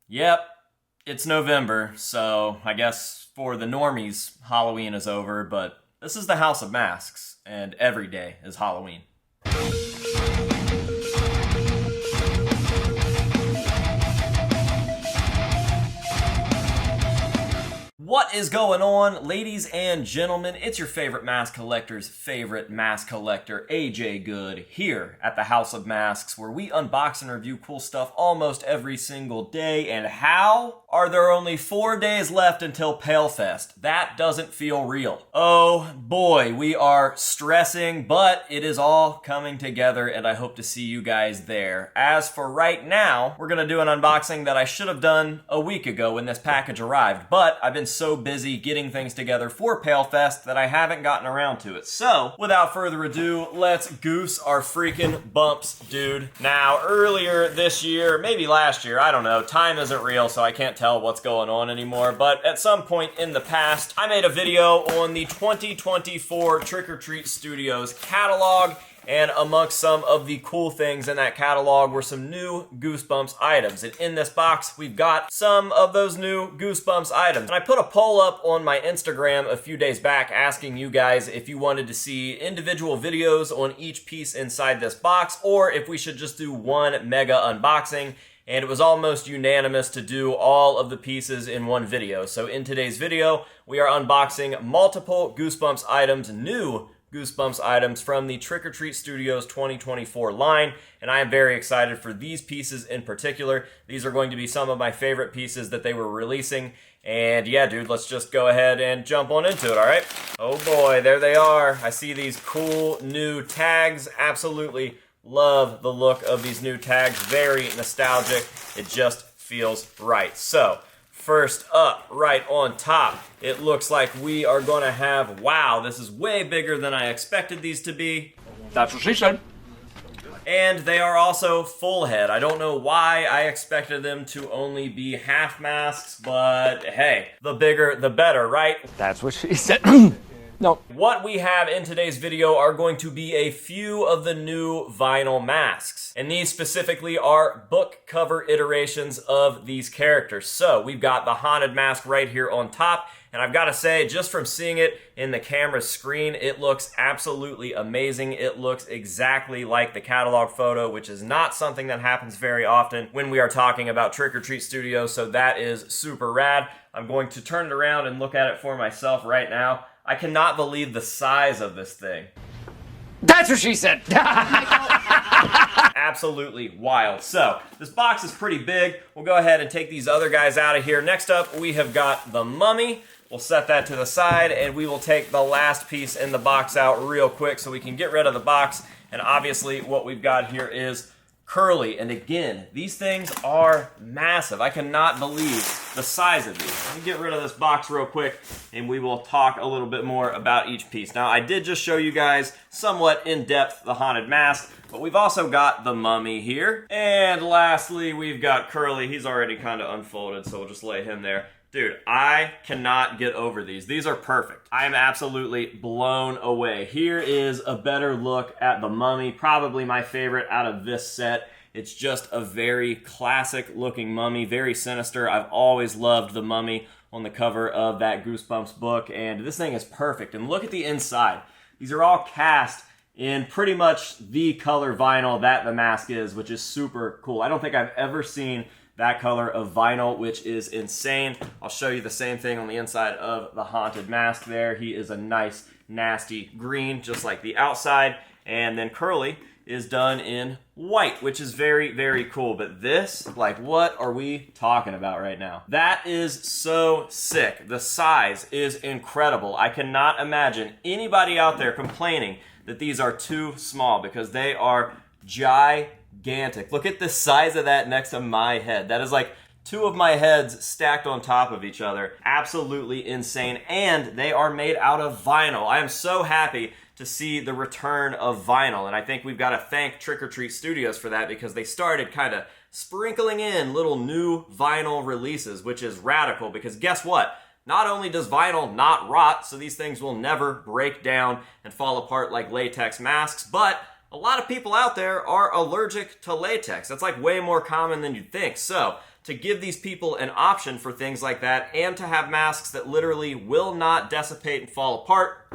Yep, it's November, so I guess for the normies, Halloween is over, but this is the House of Masks, and every day is Halloween. What is going on, ladies and gentlemen? It's your favorite mask collector's favorite mask collector, AJ Good, here at the House of Masks, where we unbox and review cool stuff almost every single day. And how are there only 4 days left until PaleFest? That doesn't feel real. Oh boy, we are stressing, but it is all coming together, and I hope to see you guys there. As for right now, we're gonna do an unboxing that I should have done a week ago when this package arrived, but I've been so busy getting things together for PaleFest that I haven't gotten around to it. So, without further ado, let's goose our freaking bumps, dude. Now, earlier this year, maybe last year, I don't know, time isn't real, so I can't tell what's going on anymore, but at some point in the past, I made a video on the 2024 Trick or Treat Studios catalog, and amongst some of the cool things in that catalog were some new Goosebumps items. And in this box, we've got some of those new Goosebumps items. And I put a poll up on my Instagram a few days back asking you guys if you wanted to see individual videos on each piece inside this box, or if we should just do one mega unboxing. And it was almost unanimous to do all of the pieces in one video. So in today's video, we are unboxing multiple Goosebumps items, new Goosebumps items from the Trick or Treat Studios 2024 line, and I am very excited for these pieces in particular. These are going to be some of my favorite pieces that they were releasing, and yeah, dude, let's just go ahead and jump on into it, all right? Oh boy, there they are. I see these cool new tags. Absolutely love the look of these new tags. Very nostalgic. It just feels right. So, first up, right on top, it looks like we are going to have, wow, this is way bigger than I expected these to be. That's what she said. And they are also full head. I don't know why I expected them to only be half masks, but hey, the bigger the better, right? That's what she said. No. What we have in today's video are going to be a few of the new vinyl masks. And these specifically are book cover iterations of these characters. So we've got the haunted mask right here on top. And I've got to say, just from seeing it in the camera screen, it looks absolutely amazing. It looks exactly like the catalog photo, which is not something that happens very often when we are talking about Trick or Treat Studios. So that is super rad. I'm going to turn it around and look at it for myself right now. I cannot believe the size of this thing. That's what she said. Absolutely wild. So, this box is pretty big. We'll go ahead and take these other guys out of here. Next up, we have got the Mummy. We'll set that to the side, and we will take the last piece in the box out real quick so we can get rid of the box. And obviously, what we've got here is Curly. And again, these things are massive. I cannot believe the size of these. Let me get rid of this box real quick, and we will talk a little bit more about each piece. Now, I did just show you guys somewhat in depth the haunted mask, but we've also got the Mummy here. And lastly, we've got Curly. He's already kind of unfolded, so we'll just lay him there. Dude, I cannot get over these. These are perfect. I am absolutely blown away. Here is a better look at the Mummy, probably my favorite out of this set. It's just a very classic looking Mummy, very sinister. I've always loved the Mummy on the cover of that Goosebumps book, and this thing is perfect. And look at the inside. These are all cast in pretty much the color vinyl that the mask is, which is super cool. I don't think I've ever seen that color of vinyl, which is insane. I'll show you the same thing on the inside of the haunted mask there. He is a nice, nasty green, just like the outside. And then Curly is done in white, which is very, very cool. But this, like, what are we talking about right now? That is so sick. The size is incredible. I cannot imagine anybody out there complaining that these are too small, because they are gigantic. Look at the size of that next to my head. That is like two of my heads stacked on top of each other. Absolutely insane. And they are made out of vinyl. I am so happy to see the return of vinyl. And I think we've got to thank Trick or Treat Studios for that, because they started kind of sprinkling in little new vinyl releases, which is radical, because guess what? Not only does vinyl not rot, so these things will never break down and fall apart like latex masks, but a lot of people out there are allergic to latex. That's like way more common than you'd think. So to give these people an option for things like that and to have masks that literally will not dissipate and fall apart,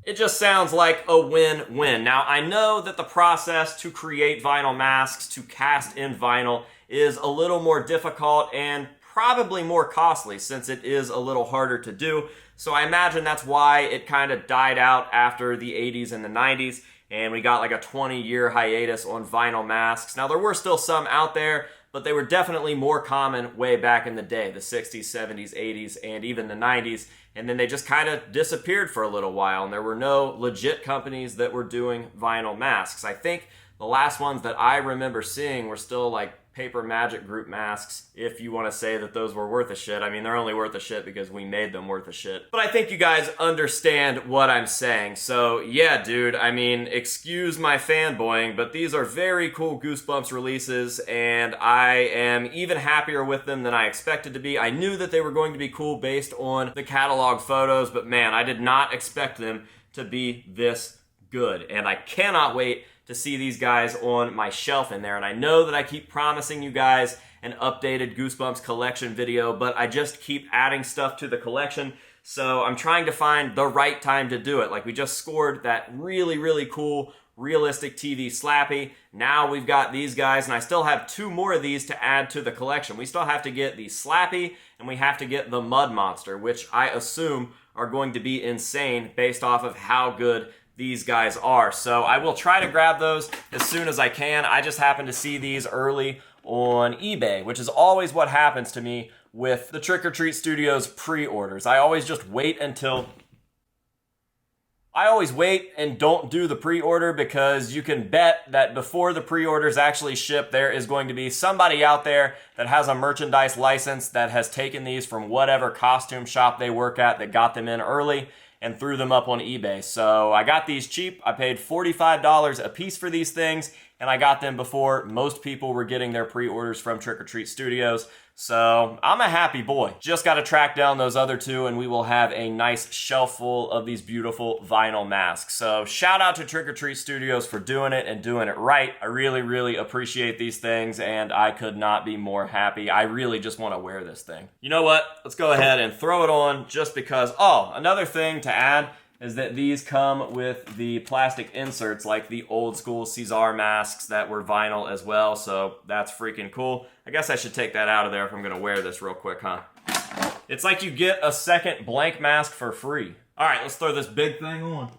it just sounds like a win-win. Now, I know that the process to create vinyl masks, to cast in vinyl, is a little more difficult and probably more costly since it is a little harder to do. So I imagine that's why it kind of died out after the 80s and the 90s, and we got like a 20-year hiatus on vinyl masks. Now, there were still some out there, but they were definitely more common way back in the day, the 60s, 70s, 80s, and even the 90s. And then they just kind of disappeared for a little while, and there were no legit companies that were doing vinyl masks. I think the last ones that I remember seeing were still like Paper Magic Group masks, if you want to say that those were worth a shit. I mean, they're only worth a shit because we made them worth a shit. But I think you guys understand what I'm saying. So yeah, dude, I mean, excuse my fanboying, but these are very cool Goosebumps releases, and I am even happier with them than I expected to be. I knew that they were going to be cool based on the catalog photos, but man, I did not expect them to be this good. And I cannot wait to see these guys on my shelf in there. And I know that I keep promising you guys an updated Goosebumps collection video, but I just keep adding stuff to the collection. So I'm trying to find the right time to do it. Like, we just scored that really, really cool realistic TV Slappy. Now we've got these guys, and I still have 2 more of these to add to the collection. We still have to get the Slappy, and we have to get the Mud Monster, which I assume are going to be insane based off of how good these guys are. So I will try to grab those as soon as I can. I just happened to see these early on eBay, which is always what happens to me with the Trick or Treat Studios pre-orders. I always wait and don't do the pre-order, because you can bet that before the pre-orders actually ship, there is going to be somebody out there that has a merchandise license that has taken these from whatever costume shop they work at that got them in early and threw them up on eBay. So I got these cheap. I paid $45 a piece for these things, and I got them before most people were getting their pre-orders from Trick or Treat Studios. So I'm a happy boy. Just got to track down those other 2, and we will have a nice shelf full of these beautiful vinyl masks. So shout out to Trick or Treat Studios for doing it and doing it right. I really, really appreciate these things, and I could not be more happy. I really just want to wear this thing. You know what? Let's go ahead and throw it on just because. Oh, another thing to add is that these come with the plastic inserts like the old school Caesar masks that were vinyl as well, so that's freaking cool. I guess I should take that out of there if I'm gonna wear this real quick, huh? It's like you get a second blank mask for free. All right, let's throw this big thing on.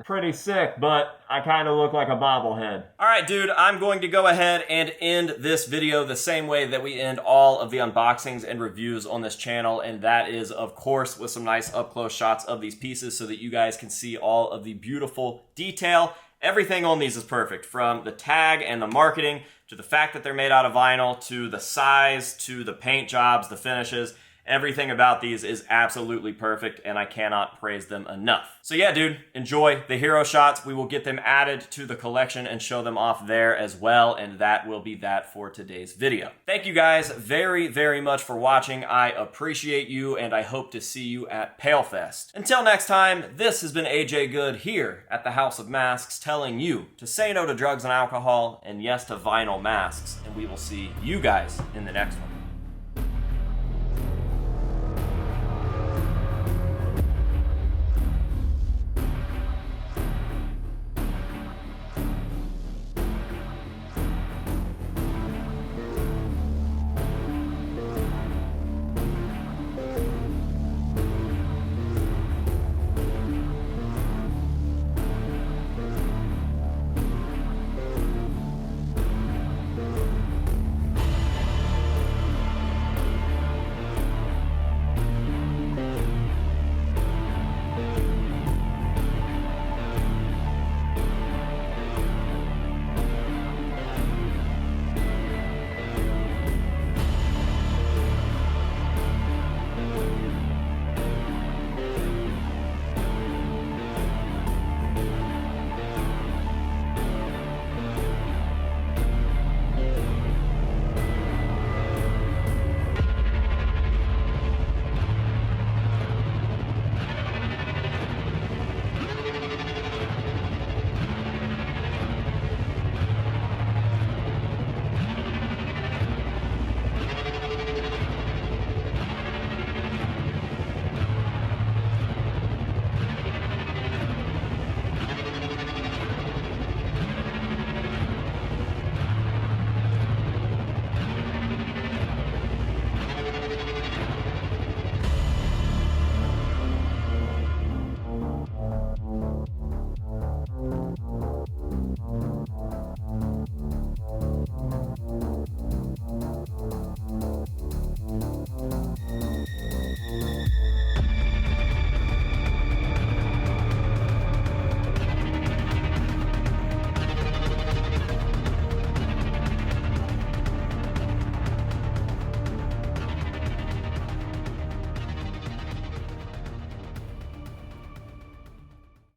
Pretty sick, but I kind of look like a bobblehead. All right, dude, I'm going to go ahead and end this video the same way that we end all of the unboxings and reviews on this channel, and that is, of course, with some nice up-close shots of these pieces so that you guys can see all of the beautiful detail. Everything on these is perfect, from the tag and the marketing, to the fact that they're made out of vinyl, to the size, to the paint jobs, the finishes. Everything about these is absolutely perfect, and I cannot praise them enough. So yeah, dude, enjoy the hero shots. We will get them added to the collection and show them off there as well, and that will be that for today's video. Thank you guys very, very much for watching. I appreciate you, and I hope to see you at PaleFest. Until next time, this has been AJ Good here at the House of Masks, telling you to say no to drugs and alcohol, and yes to vinyl masks, and we will see you guys in the next one.